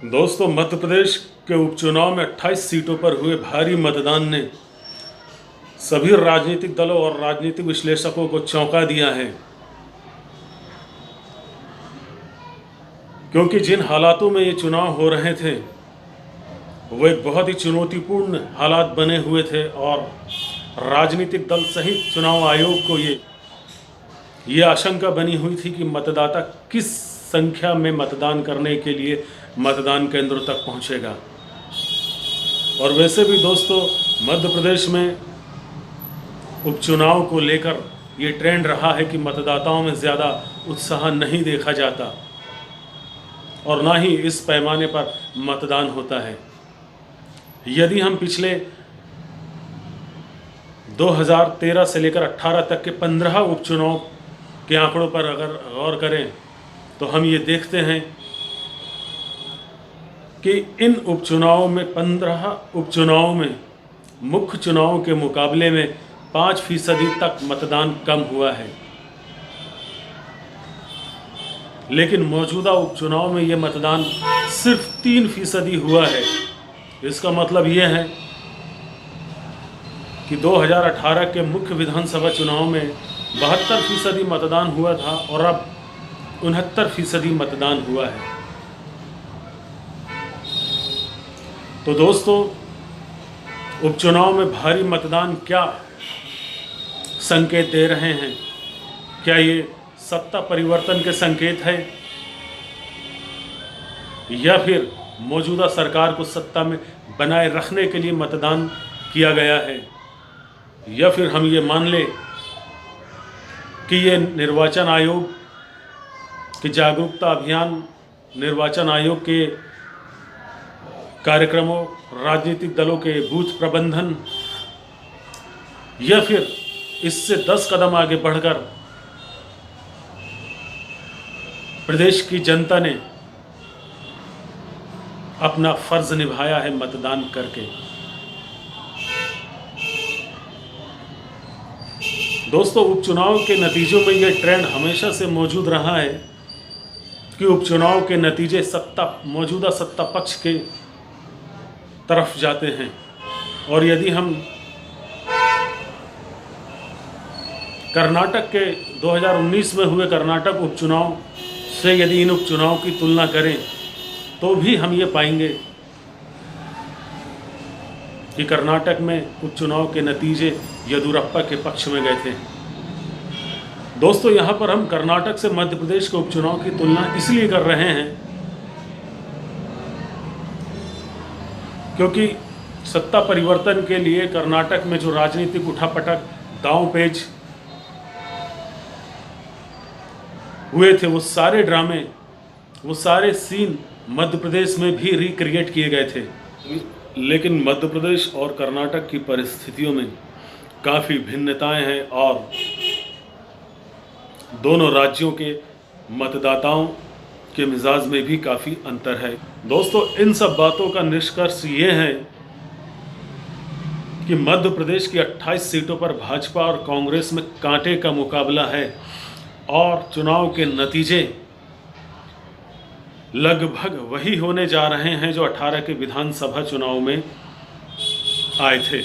दोस्तों, मध्य प्रदेश के उपचुनाव में 28 सीटों पर हुए भारी मतदान ने सभी राजनीतिक दलों और राजनीतिक विश्लेषकों को चौंका दिया है, क्योंकि जिन हालातों में ये चुनाव हो रहे थे वो एक बहुत ही चुनौतीपूर्ण हालात बने हुए थे और राजनीतिक दल सहित चुनाव आयोग को ये आशंका बनी हुई थी कि मतदाता किस संख्या में मतदान करने के लिए मतदान केंद्रों तक पहुंचेगा। और वैसे भी दोस्तों, मध्य प्रदेश में उपचुनाव को लेकर ये ट्रेंड रहा है कि मतदाताओं में ज़्यादा उत्साह नहीं देखा जाता और ना ही इस पैमाने पर मतदान होता है। यदि हम पिछले 2013 से लेकर 18 तक के 15 उपचुनाव के आंकड़ों पर अगर गौर करें तो हम ये देखते हैं कि इन उपचुनावों में 15 उपचुनावों में मुख्य चुनावों के मुकाबले में 5% तक मतदान कम हुआ है। लेकिन मौजूदा उपचुनाव में ये मतदान सिर्फ 3% हुआ है। इसका मतलब ये है कि 2018 के मुख्य विधानसभा चुनाव में 72% मतदान हुआ था और अब 69% मतदान हुआ है। तो दोस्तों, उपचुनाव में भारी मतदान क्या संकेत दे रहे हैं? क्या ये सत्ता परिवर्तन के संकेत है या फिर मौजूदा सरकार को सत्ता में बनाए रखने के लिए मतदान किया गया है, या फिर हम ये मान लें कि ये निर्वाचन आयोग के जागरूकता अभियान, निर्वाचन आयोग के कार्यक्रमों, राजनीतिक दलों के बूथ प्रबंधन, या फिर इससे 10 कदम आगे बढ़कर प्रदेश की जनता ने अपना फर्ज निभाया है मतदान करके। दोस्तों, उपचुनाव के नतीजों में यह ट्रेंड हमेशा से मौजूद रहा है कि उपचुनाव के नतीजे मौजूदा सत्ता पक्ष के तरफ जाते हैं। और यदि हम कर्नाटक के 2019 में हुए कर्नाटक उपचुनाव से यदि इन उपचुनाव की तुलना करें तो भी हम ये पाएंगे कि कर्नाटक में उपचुनाव के नतीजे येदियुरप्पा के पक्ष में गए थे। दोस्तों, यहाँ पर हम कर्नाटक से मध्य प्रदेश के उपचुनाव की तुलना इसलिए कर रहे हैं क्योंकि सत्ता परिवर्तन के लिए कर्नाटक में जो राजनीतिक उठापटक, दांव-पेच हुए थे, वो सारे ड्रामे, वो सारे सीन मध्य प्रदेश में भी रिक्रिएट किए गए थे। लेकिन मध्य प्रदेश और कर्नाटक की परिस्थितियों में काफ़ी भिन्नताएं हैं और दोनों राज्यों के मतदाताओं के मिजाज में भी काफ़ी अंतर है। दोस्तों, इन सब बातों का निष्कर्ष ये है कि मध्य प्रदेश की 28 सीटों पर भाजपा और कांग्रेस में कांटे का मुकाबला है और चुनाव के नतीजे लगभग वही होने जा रहे हैं जो 18 के विधानसभा चुनाव में आए थे।